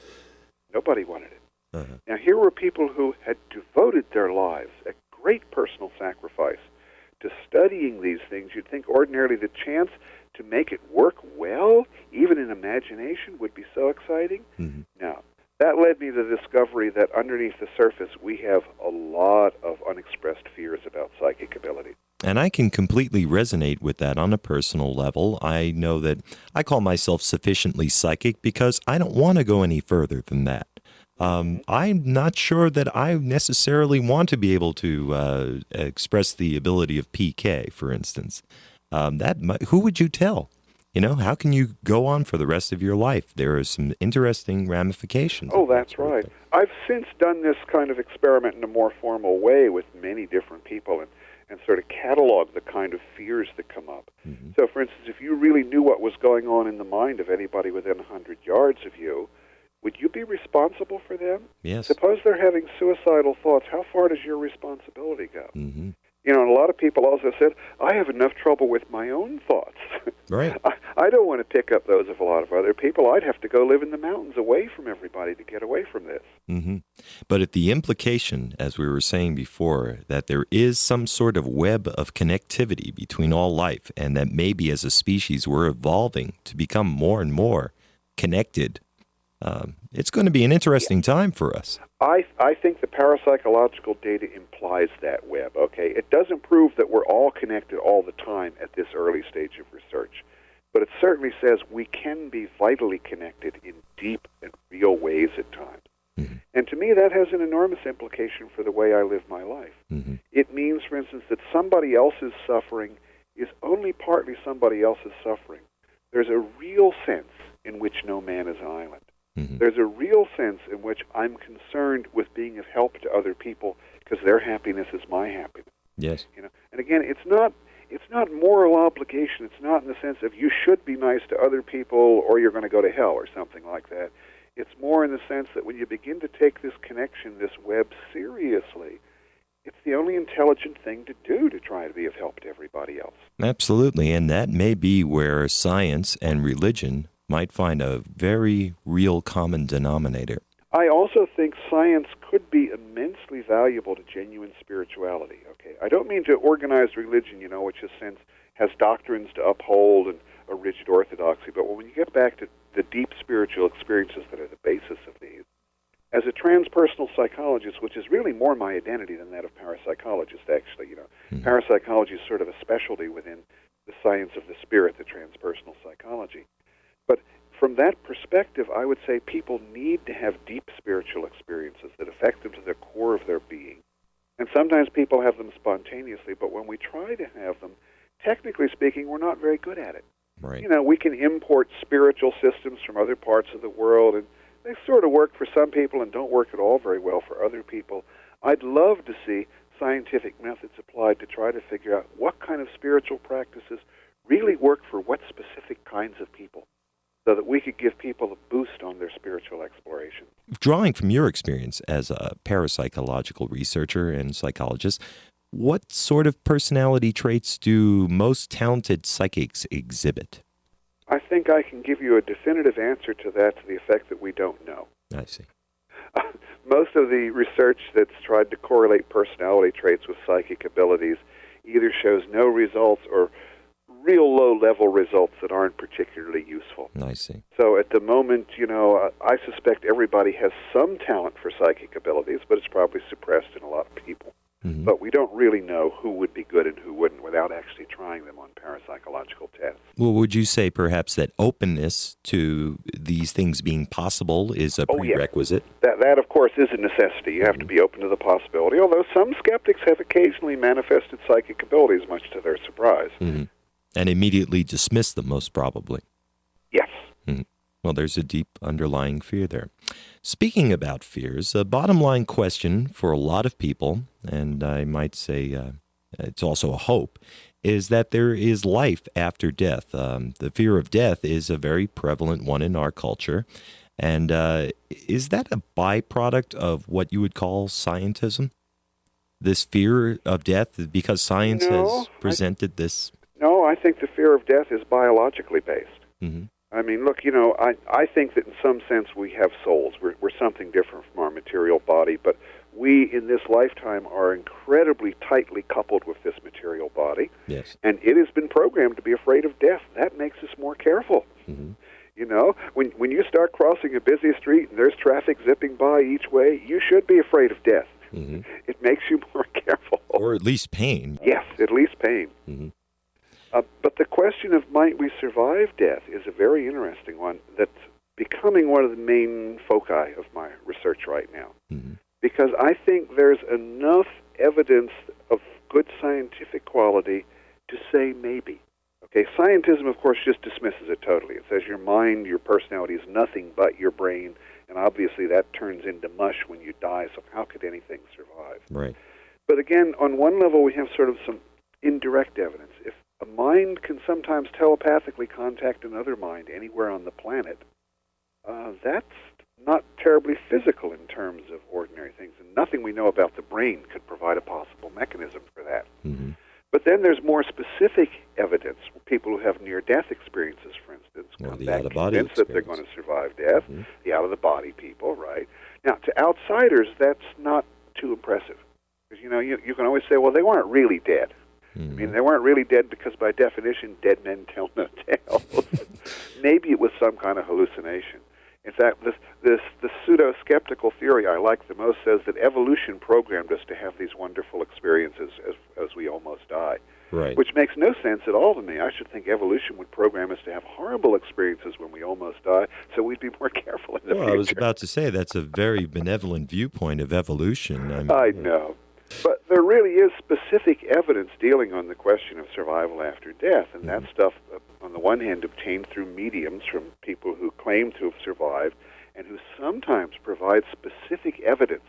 Nobody wanted it. Uh-huh. Now, here were people who had devoted their lives at great personal sacrifice to studying these things. You'd think ordinarily the chance to make it work well, even in imagination, would be so exciting. Mm-hmm. Now, that led me to the discovery that underneath the surface, we have a lot of unexpressed fears about psychic ability. And I can completely resonate with that on a personal level. I know that I call myself sufficiently psychic because I don't want to go any further than that. I'm not sure that I necessarily want to be able to express the ability of PK, for instance. Who would you tell? You know, how can you go on for the rest of your life? There are some interesting ramifications. Oh, that's right. I've since done this kind of experiment in a more formal way with many different people and sort of catalog the kind of fears that come up. Mm-hmm. So, for instance, if you really knew what was going on in the mind of anybody within 100 yards of you, would you be responsible for them? Yes. Suppose they're having suicidal thoughts. How far does your responsibility go? Mm-hmm. You know, and a lot of people also said, I have enough trouble with my own thoughts. Right. I don't want to pick up those of a lot of other people. I'd have to go live in the mountains away from everybody to get away from this. Mm-hmm. But if the implication, as we were saying before, that there is some sort of web of connectivity between all life, and that maybe as a species we're evolving to become more and more connected, it's going to be an interesting time for us. I think the parapsychological data implies that web, okay? It doesn't prove that we're all connected all the time at this early stage of research, but it certainly says we can be vitally connected in deep and real ways at times. Mm-hmm. And to me, that has an enormous implication for the way I live my life. Mm-hmm. It means, for instance, that somebody else's suffering is only partly somebody else's suffering. There's a real sense in which no man is an island. Mm-hmm. There's a real sense in which I'm concerned with being of help to other people because their happiness is my happiness. Yes. You know, and again, it's not moral obligation. It's not in the sense of you should be nice to other people or you're going to go to hell or something like that. It's more in the sense that when you begin to take this connection, this web seriously, it's the only intelligent thing to do to try to be of help to everybody else. Absolutely, and that may be where science and religion might find a very real common denominator. I also think science could be immensely valuable to genuine spirituality. Okay, I don't mean to organized religion, which in a sense has doctrines to uphold and a rigid orthodoxy, but when you get back to the deep spiritual experiences that are the basis of these. As a transpersonal psychologist, which is really more my identity than that of parapsychologist, actually, parapsychology is sort of a specialty within the science of the spirit, the transpersonal psychology. But from that perspective, I would say people need to have deep spiritual experiences that affect them to the core of their being. And sometimes people have them spontaneously, but when we try to have them, technically speaking, we're not very good at it. Right. We can import spiritual systems from other parts of the world, and they sort of work for some people and don't work at all very well for other people. I'd love to see scientific methods applied to try to figure out what kind of spiritual practices really work for what specific kinds of people, so that we could give people a boost on their spiritual exploration. Drawing from your experience as a parapsychological researcher and psychologist, what sort of personality traits do most talented psychics exhibit? I think I can give you a definitive answer to that, to the effect that we don't know. I see. Most of the research that's tried to correlate personality traits with psychic abilities either shows no results or real low-level results that aren't particularly useful. I see. So at the moment, I suspect everybody has some talent for psychic abilities, but it's probably suppressed in a lot of people. Mm-hmm. But we don't really know who would be good and who wouldn't without actually trying them on parapsychological tests. Well, would you say perhaps that openness to these things being possible is a prerequisite? Yes. That, of course, is a necessity. You have to be open to the possibility, although some skeptics have occasionally manifested psychic abilities, much to their surprise. Mm-hmm. And immediately dismiss them, most probably. Yes. Mm-hmm. Well, there's a deep underlying fear there. Speaking about fears, a bottom line question for a lot of people, and I might say it's also a hope, is that there is life after death. The fear of death is a very prevalent one in our culture. And is that a byproduct of what you would call scientism? This fear of death, because science has presented this? No, I think the fear of death is biologically based. Mm-hmm. I mean, look, I think that in some sense we have souls. We're something different from our material body, but we in this lifetime are incredibly tightly coupled with this material body. Yes. And it has been programmed to be afraid of death. That makes us more careful. Mm-hmm. When you start crossing a busy street and there's traffic zipping by each way, you should be afraid of death. Mm-hmm. It makes you more careful. Or at least pain. Yes, at least pain. Mm-hmm. But the question of might we survive death is a very interesting one that's becoming one of the main foci of my research right now. Mm-hmm. Because I think there's enough evidence of good scientific quality to say maybe. Okay, scientism, of course, just dismisses it totally. It says your mind, your personality is nothing but your brain, and obviously that turns into mush when you die, so how could anything survive? Right. But again, on one level, we have sort of some indirect evidence. If a mind can sometimes telepathically contact another mind anywhere on the planet, that's not terribly physical in terms of ordinary things, and nothing we know about the brain could provide a possible mechanism for that. Mm-hmm. But then there's more specific evidence. People who have near-death experiences, for instance, come back convinced that they're going to survive death. Mm-hmm. The out-of-the-body people, right? Now, to outsiders, that's not too impressive. Because, you can always say, well, they weren't really dead. Mm-hmm. I mean, they weren't really dead because, by definition, dead men tell no tales. Maybe it was some kind of hallucination. In fact, the pseudo-skeptical theory I like the most says that evolution programmed us to have these wonderful experiences as we almost die. Right. Which makes no sense at all to me. I should think evolution would program us to have horrible experiences when we almost die, so we'd be more careful in the future. I was about to say, that's a very benevolent viewpoint of evolution. I know. But there really is specific evidence dealing on the question of survival after death, and that stuff, on the one hand, obtained through mediums from people who claim to have survived and who sometimes provide specific evidence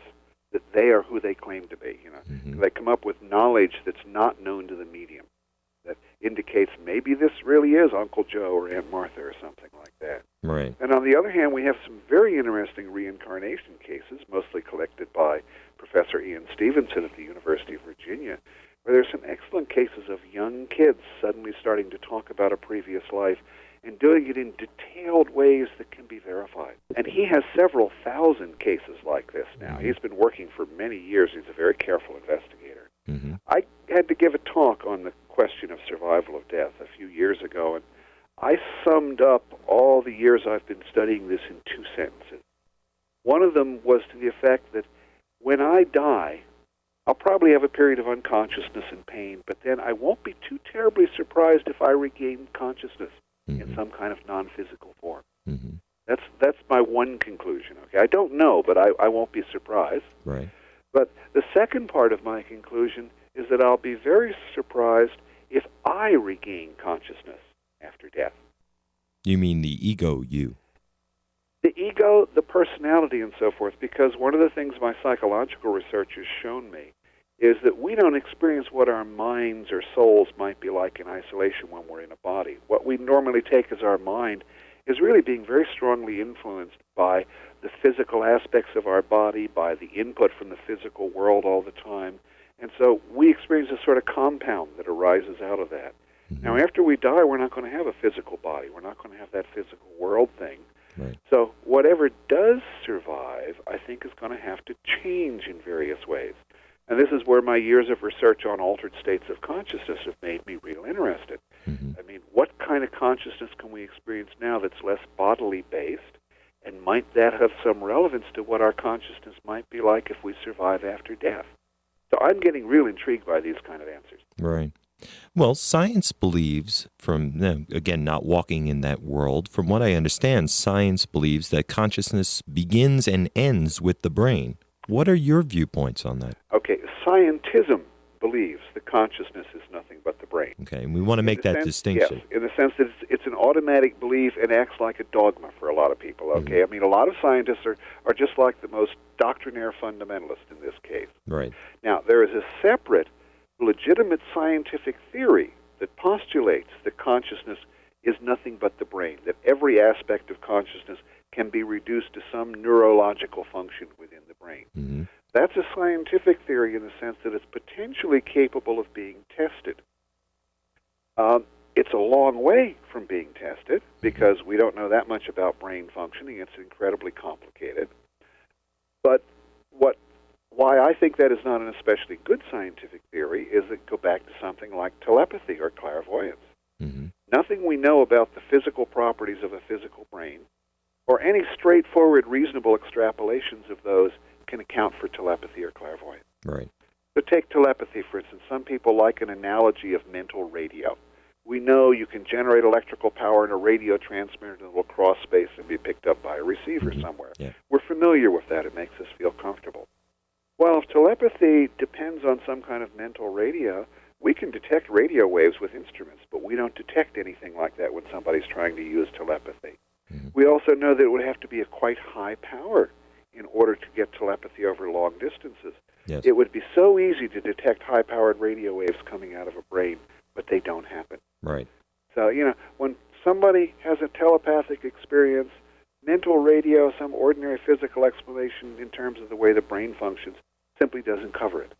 that they are who they claim to be. Mm-hmm. They come up with knowledge that's not known to the medium that indicates maybe this really is Uncle Joe or Aunt Martha or something like that. Right. And on the other hand, we have some very interesting reincarnation cases, mostly collected by Professor Ian Stevenson at the University of Virginia, where there's some excellent cases of young kids suddenly starting to talk about a previous life and doing it in detailed ways that can be verified. And he has several thousand cases like this now. Mm-hmm. He's been working for many years. He's a very careful investigator. Mm-hmm. I had to give a talk on the question of survival of death a few years ago, and I summed up all the years I've been studying this in 2 sentences. One of them was to the effect that when I die, I'll probably have a period of unconsciousness and pain, but then I won't be too terribly surprised if I regain consciousness in some kind of non-physical form. That's my one conclusion. Okay, I don't know, but I won't be surprised. Right. But the second part of my conclusion is that I'll be very surprised if I regain consciousness after death. You mean the ego you? The ego, the personality, and so forth, because one of the things my psychological research has shown me is that we don't experience what our minds or souls might be like in isolation when we're in a body. What we normally take as our mind is really being very strongly influenced by the physical aspects of our body, by the input from the physical world all the time. And so we experience a sort of compound that arises out of that. Now, after we die, we're not going to have a physical body. We're not going to have that physical world thing. Right. So whatever does survive, I think, is going to have to change in various ways. And this is where my years of research on altered states of consciousness have made me real interested. I mean, what kind of consciousness can we experience now that's less bodily based? And might that have some relevance to what our consciousness might be like if we survive after death? So I'm getting real intrigued by these kind of answers. Right. Well, science believes, again, not walking in that world, from what I understand, science believes that consciousness begins and ends with the brain. What are your viewpoints on that? Okay, scientism believes that consciousness is nothing but the brain. Okay, and we want to make that distinction. Yes, in the sense that it's an automatic belief and acts like a dogma for a lot of people, okay? I mean, a lot of scientists are just like the most doctrinaire fundamentalist in this case. Right. Now, there is a separate, legitimate scientific theory that postulates that consciousness is nothing but the brain, that every aspect of consciousness can be reduced to some neurological function within the brain. That's a scientific theory in the sense that it's potentially capable of being tested. It's a long way from being tested because we don't know that much about brain functioning. It's incredibly complicated. But why I think that is not an especially good scientific theory is that go back to something like telepathy or clairvoyance. Nothing we know about the physical properties of a physical brain or any straightforward, reasonable extrapolations of those can account for telepathy or clairvoyance. Right. So take telepathy, for instance. Some people like an analogy of mental radio. We know you can generate electrical power in a radio transmitter and it will cross space and be picked up by a receiver somewhere. Yeah. We're familiar with that. It makes us feel comfortable. Well, if telepathy depends on some kind of mental radio, we can detect radio waves with instruments, but we don't detect anything like that when somebody's trying to use telepathy. We also know that it would have to be a quite high power in order to get telepathy over long distances. Yes. It would be so easy to detect high-powered radio waves coming out of a brain, but they don't happen. Right. So, when somebody has a telepathic experience, mental radio, some ordinary physical explanation in terms of the way the brain functions, simply doesn't cover it.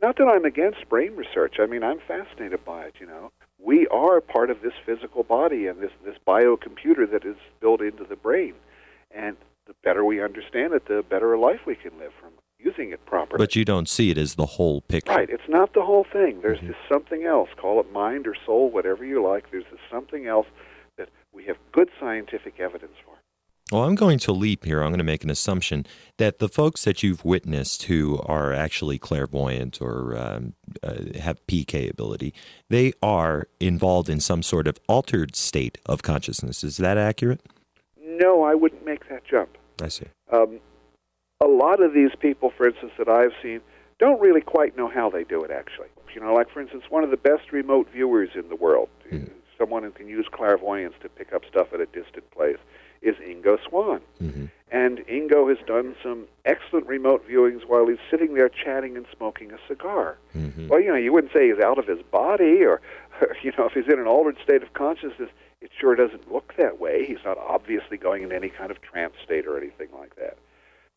Not that I'm against brain research. I mean, I'm fascinated by it, We are part of this physical body and this biocomputer that is built into the brain. And the better we understand it, the better a life we can live from using it properly. But you don't see it as the whole picture. Right. It's not the whole thing. There's this something else. Call it mind or soul, whatever you like. There's this something else that we have good scientific evidence for. Well, I'm going to leap here. I'm going to make an assumption that the folks that you've witnessed who are actually clairvoyant or have PK ability, they are involved in some sort of altered state of consciousness. Is that accurate? No, I wouldn't make that jump. I see. A lot of these people, for instance, that I've seen, don't really quite know how they do it, actually. Like, for instance, one of the best remote viewers in the world, someone who can use clairvoyance to pick up stuff at a distant place, is Ingo Swann. And Ingo has done some excellent remote viewings while he's sitting there chatting and smoking a cigar. Well, you wouldn't say he's out of his body or if he's in an altered state of consciousness, it sure doesn't look that way. He's not obviously going into any kind of trance state or anything like that.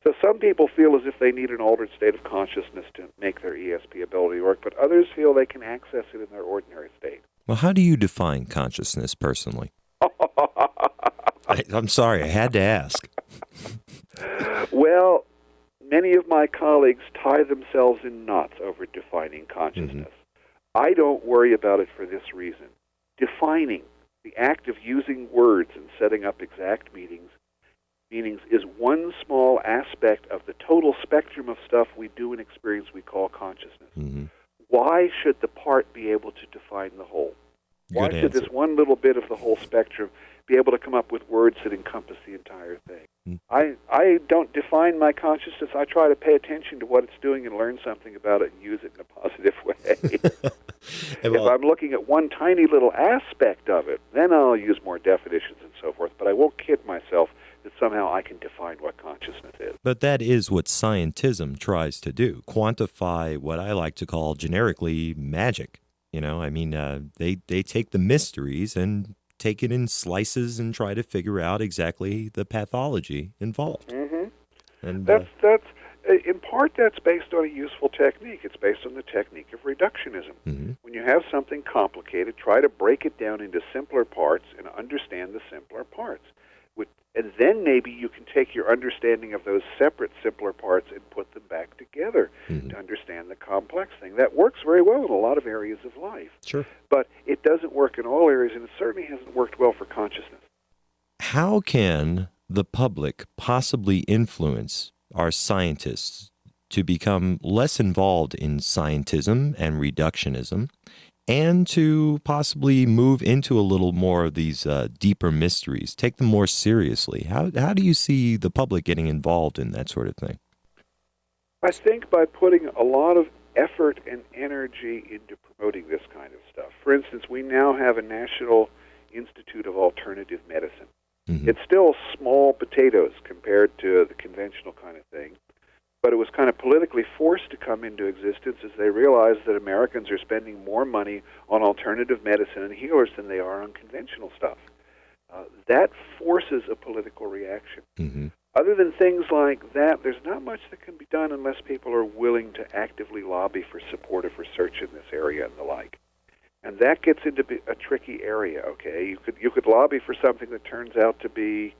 So some people feel as if they need an altered state of consciousness to make their ESP ability work, but others feel they can access it in their ordinary state. Well, how do you define consciousness personally? I'm sorry, I had to ask. Well, many of my colleagues tie themselves in knots over defining consciousness. I don't worry about it for this reason. Defining The act of using words and setting up exact meanings is one small aspect of the total spectrum of stuff we do and experience we call consciousness. Mm-hmm. Why should the part be able to define the whole? Why should this one little bit of the whole spectrum be able to come up with words that encompass the entire thing? I don't define my consciousness. I try to pay attention to what it's doing and learn something about it and use it in a positive way. If I'm looking at one tiny little aspect of it, then I'll use more definitions and so forth. But I won't kid myself that somehow I can define what consciousness is. But that is what scientism tries to do, quantify what I like to call generically magic. You know, I mean, they take the mysteries and take it in slices and try to figure out exactly the pathology involved. Mm-hmm. And that's in part that's based on a useful technique. It's based on the technique of reductionism. Mm-hmm. When you have something complicated, try to break it down into simpler parts and understand the simpler parts. And then maybe you can take your understanding of those separate, simpler parts and put them back together to understand the complex thing. That works very well in a lot of areas of life. Sure. But it doesn't work in all areas, and it certainly hasn't worked well for consciousness. How can the public possibly influence our scientists to become less involved in scientism and reductionism, and to possibly move into a little more of these deeper mysteries, take them more seriously? How do you see the public getting involved in that sort of thing? I think by putting a lot of effort and energy into promoting this kind of stuff. For instance, we now have a National Institute of Alternative Medicine. Mm-hmm. It's still small potatoes compared to the conventional kind of thing, but it was kind of politically forced to come into existence as they realized that Americans are spending more money on alternative medicine and healers than they are on conventional stuff. That forces a political reaction. Mm-hmm. Other than things like that, there's not much that can be done unless people are willing to actively lobby for supportive research in this area and the like. And that gets into a tricky area, okay? You could lobby for something that turns out to be,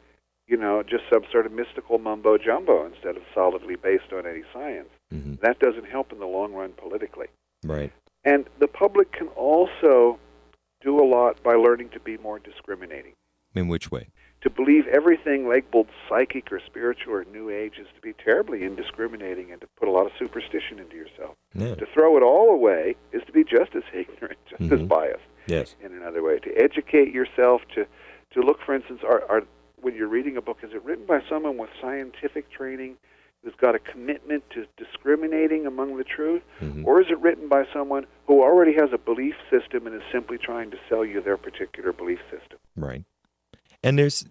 just some sort of mystical mumbo-jumbo instead of solidly based on any science. Mm-hmm. That doesn't help in the long run politically. Right. And the public can also do a lot by learning to be more discriminating. In which way? To believe everything labeled psychic or spiritual or New Age is to be terribly indiscriminating and to put a lot of superstition into yourself. Yeah. To throw it all away is to be just as ignorant, just as biased. Yes. In another way, to educate yourself, to look, for instance, when you're reading a book, is it written by someone with scientific training who's got a commitment to discriminating among the truth, or is it written by someone who already has a belief system and is simply trying to sell you their particular belief system? Right. And there's,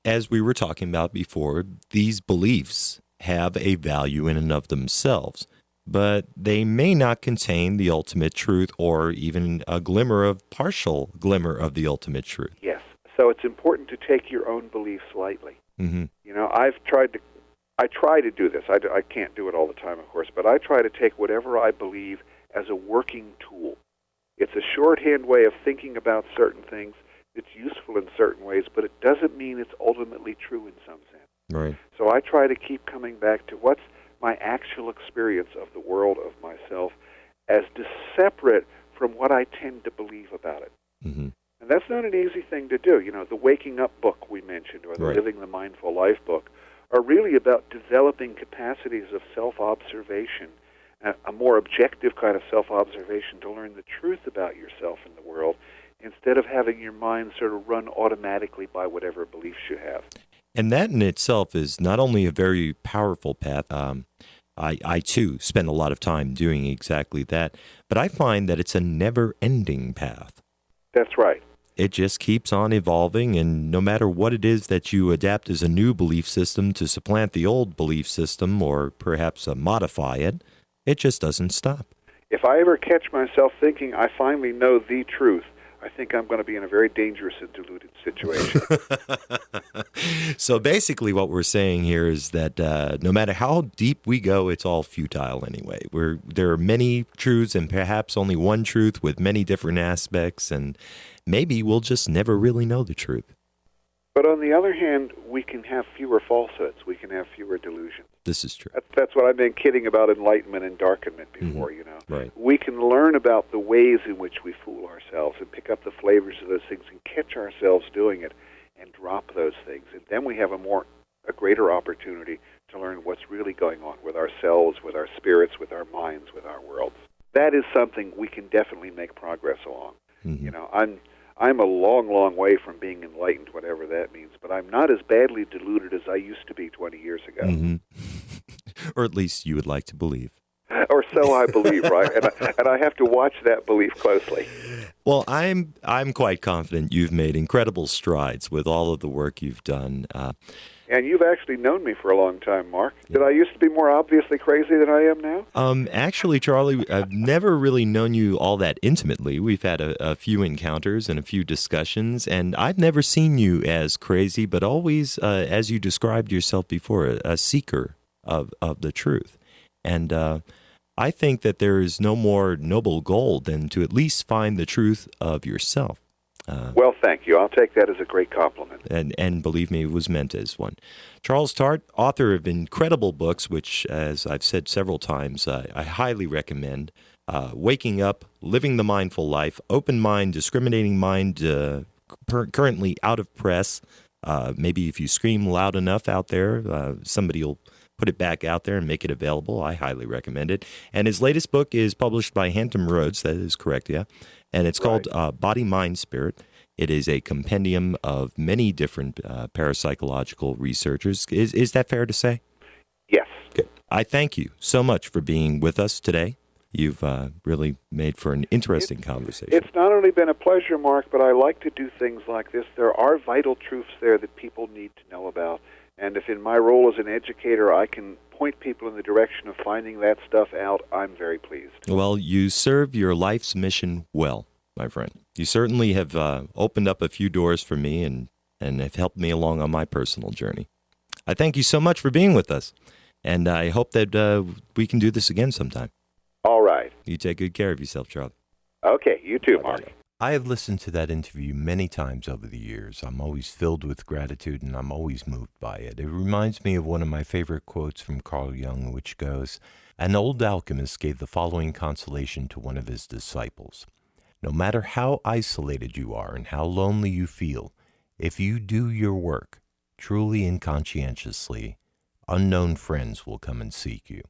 as we were talking about before, these beliefs have a value in and of themselves, but they may not contain the ultimate truth or even a partial glimmer of the ultimate truth. Yes. So it's important to take your own beliefs lightly. Mm-hmm. I try to do this. I can't do it all the time, of course, but I try to take whatever I believe as a working tool. It's a shorthand way of thinking about certain things. It's useful in certain ways, but it doesn't mean it's ultimately true in some sense. Right. So I try to keep coming back to what's my actual experience of the world, of myself, as separate from what I tend to believe about it. Mm-hmm. And that's not an easy thing to do. The Waking Up book we mentioned, or the Right. Living the Mindful Life book, are really about developing capacities of self-observation, a more objective kind of self-observation to learn the truth about yourself and the world, instead of having your mind sort of run automatically by whatever beliefs you have. And that in itself is not only a very powerful path. I too spend a lot of time doing exactly that, but I find that it's a never-ending path. That's right. It just keeps on evolving, and no matter what it is that you adapt as a new belief system to supplant the old belief system or perhaps modify it, it just doesn't stop. If I ever catch myself thinking I finally know the truth, I think I'm going to be in a very dangerous and deluded situation. So basically what we're saying here is that no matter how deep we go, it's all futile anyway. There are many truths and perhaps only one truth with many different aspects, and maybe we'll just never really know the truth. But on the other hand, we can have fewer falsehoods. We can have fewer delusions. This is true. That's what I've been kidding about enlightenment and darkenment before, Right. We can learn about the ways in which we fool ourselves and pick up the flavors of those things and catch ourselves doing it and drop those things. And then we have a greater opportunity to learn what's really going on with ourselves, with our spirits, with our minds, with our worlds. That is something we can definitely make progress along. I'm a long, long way from being enlightened, whatever that means, but I'm not as badly deluded as I used to be 20 years ago. Or at least you would like to believe. Or so I believe, right? And I have to watch that belief closely. Well, I'm quite confident you've made incredible strides with all of the work you've done. And you've actually known me for a long time, Mark. Did I used to be more obviously crazy than I am now? Actually, Charlie, I've never really known you all that intimately. We've had a few encounters and a few discussions, and I've never seen you as crazy, but always, as you described yourself before, a seeker of the truth. And I think that there is no more noble goal than to at least find the truth of yourself. Well, thank you. I'll take that as a great compliment. And believe me, it was meant as one. Charles Tart, author of incredible books, which, as I've said several times, I highly recommend. Waking Up, Living the Mindful Life, Open Mind, Discriminating Mind, currently out of press. Maybe if you scream loud enough out there, somebody will put it back out there and make it available. I highly recommend it. And his latest book is published by Hampton Roads. That is correct, yeah. And it's called Body, Mind, Spirit. It is a compendium of many different parapsychological researchers. Is that fair to say? Yes. Good. I thank you so much for being with us today. You've really made for an interesting conversation. It's not only been a pleasure, Mark, but I like to do things like this. There are vital truths there that people need to know about. And if in my role as an educator I can point people in the direction of finding that stuff out, I'm very pleased. Well, you serve your life's mission well, my friend. You certainly have opened up a few doors for me and have helped me along on my personal journey. I thank you so much for being with us, and I hope that we can do this again sometime. All right. You take good care of yourself, Charlie. Okay, you too, Mark. I have listened to that interview many times over the years. I'm always filled with gratitude, and I'm always moved by it. It reminds me of one of my favorite quotes from Carl Jung, which goes, "An old alchemist gave the following consolation to one of his disciples. No matter how isolated you are and how lonely you feel, if you do your work truly and conscientiously, unknown friends will come and seek you."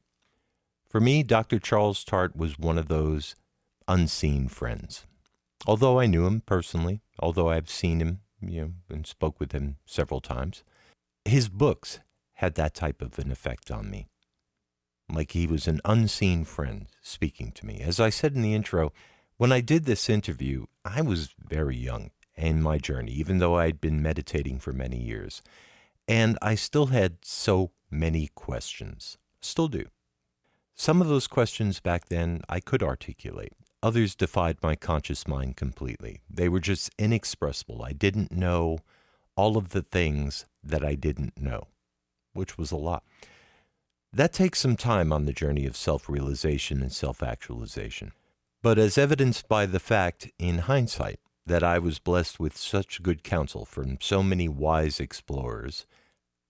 For me, Dr. Charles Tart was one of those unseen friends. Although I knew him personally, although I've seen him, and spoke with him several times, his books had that type of an effect on me. Like he was an unseen friend speaking to me. As I said in the intro, when I did this interview, I was very young in my journey, even though I'd been meditating for many years. And I still had so many questions. Still do. Some of those questions back then I could articulate. Others defied my conscious mind completely. They were just inexpressible. I didn't know all of the things that I didn't know, which was a lot. That takes some time on the journey of self-realization and self-actualization. But as evidenced by the fact, in hindsight, that I was blessed with such good counsel from so many wise explorers,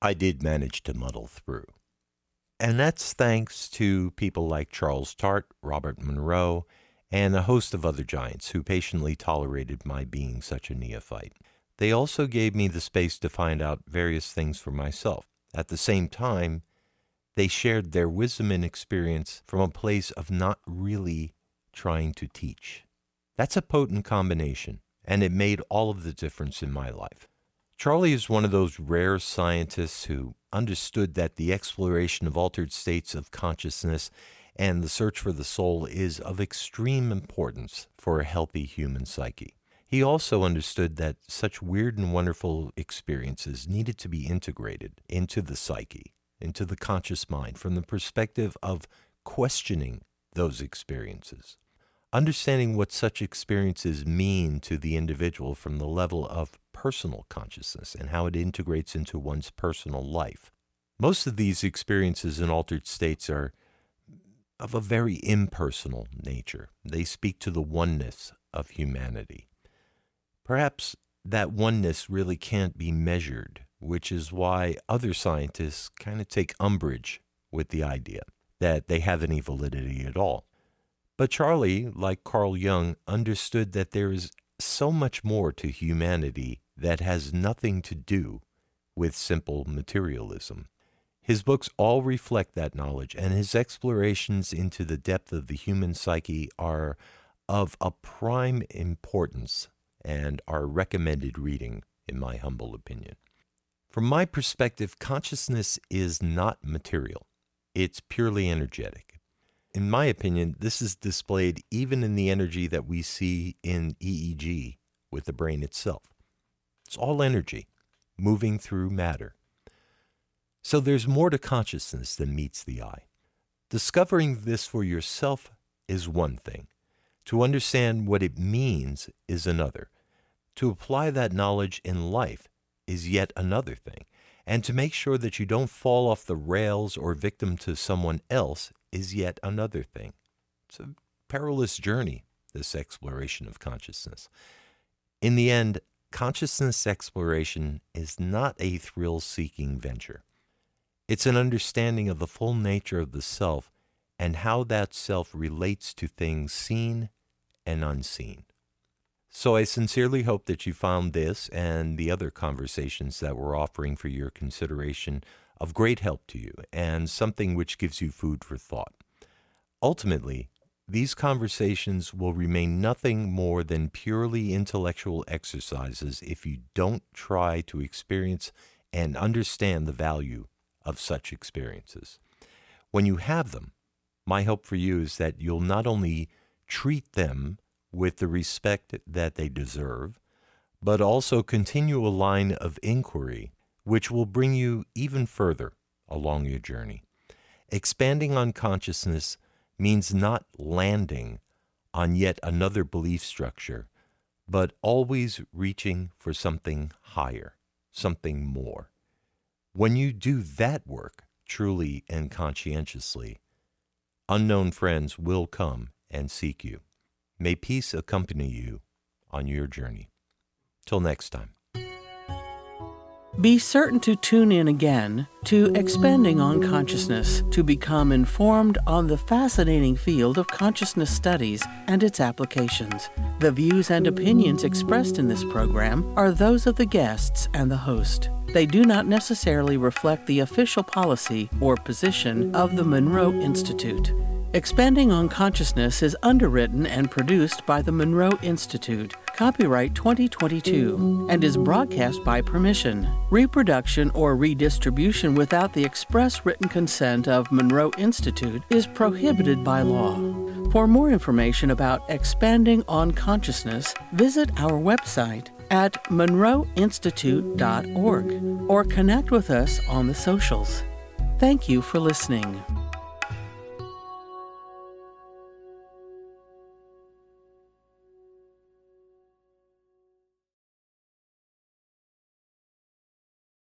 I did manage to muddle through. And that's thanks to people like Charles Tart, Robert Monroe, and a host of other giants who patiently tolerated my being such a neophyte. They also gave me the space to find out various things for myself. At the same time, they shared their wisdom and experience from a place of not really trying to teach. That's a potent combination, and it made all of the difference in my life. Charlie is one of those rare scientists who understood that the exploration of altered states of consciousness and the search for the soul is of extreme importance for a healthy human psyche. He also understood that such weird and wonderful experiences needed to be integrated into the psyche, into the conscious mind, from the perspective of questioning those experiences, understanding what such experiences mean to the individual from the level of personal consciousness and how it integrates into one's personal life. Most of these experiences in altered states are of a very impersonal nature. They speak to the oneness of humanity. Perhaps that oneness really can't be measured, which is why other scientists kind of take umbrage with the idea that they have any validity at all. But Charlie, like Carl Jung, understood that there is so much more to humanity that has nothing to do with simple materialism. His books all reflect that knowledge, and his explorations into the depth of the human psyche are of a prime importance and are recommended reading, in my humble opinion. From my perspective, consciousness is not material. It's purely energetic. In my opinion, this is displayed even in the energy that we see in EEG with the brain itself. It's all energy, moving through matter. So there's more to consciousness than meets the eye. Discovering this for yourself is one thing. To understand what it means is another. To apply that knowledge in life is yet another thing. And to make sure that you don't fall off the rails or victim to someone else is yet another thing. It's a perilous journey, this exploration of consciousness. In the end, consciousness exploration is not a thrill-seeking venture. It's an understanding of the full nature of the self and how that self relates to things seen and unseen. So I sincerely hope that you found this and the other conversations that we're offering for your consideration of great help to you and something which gives you food for thought. Ultimately, these conversations will remain nothing more than purely intellectual exercises if you don't try to experience and understand the value of such experiences. When you have them, my hope for you is that you'll not only treat them with the respect that they deserve, but also continue a line of inquiry which will bring you even further along your journey. Expanding on consciousness means not landing on yet another belief structure, but always reaching for something higher, something more. When you do that work truly and conscientiously, unknown friends will come and seek you. May peace accompany you on your journey. Till next time. Be certain to tune in again to Expanding on Consciousness to become informed on the fascinating field of consciousness studies and its applications. The views and opinions expressed in this program are those of the guests and the host. They do not necessarily reflect the official policy or position of the Monroe Institute. Expanding on Consciousness is underwritten and produced by the Monroe Institute, copyright 2022, and is broadcast by permission. Reproduction or redistribution without the express written consent of Monroe Institute is prohibited by law. For more information about Expanding on Consciousness, visit our website at monroeinstitute.org or connect with us on the socials. Thank you for listening.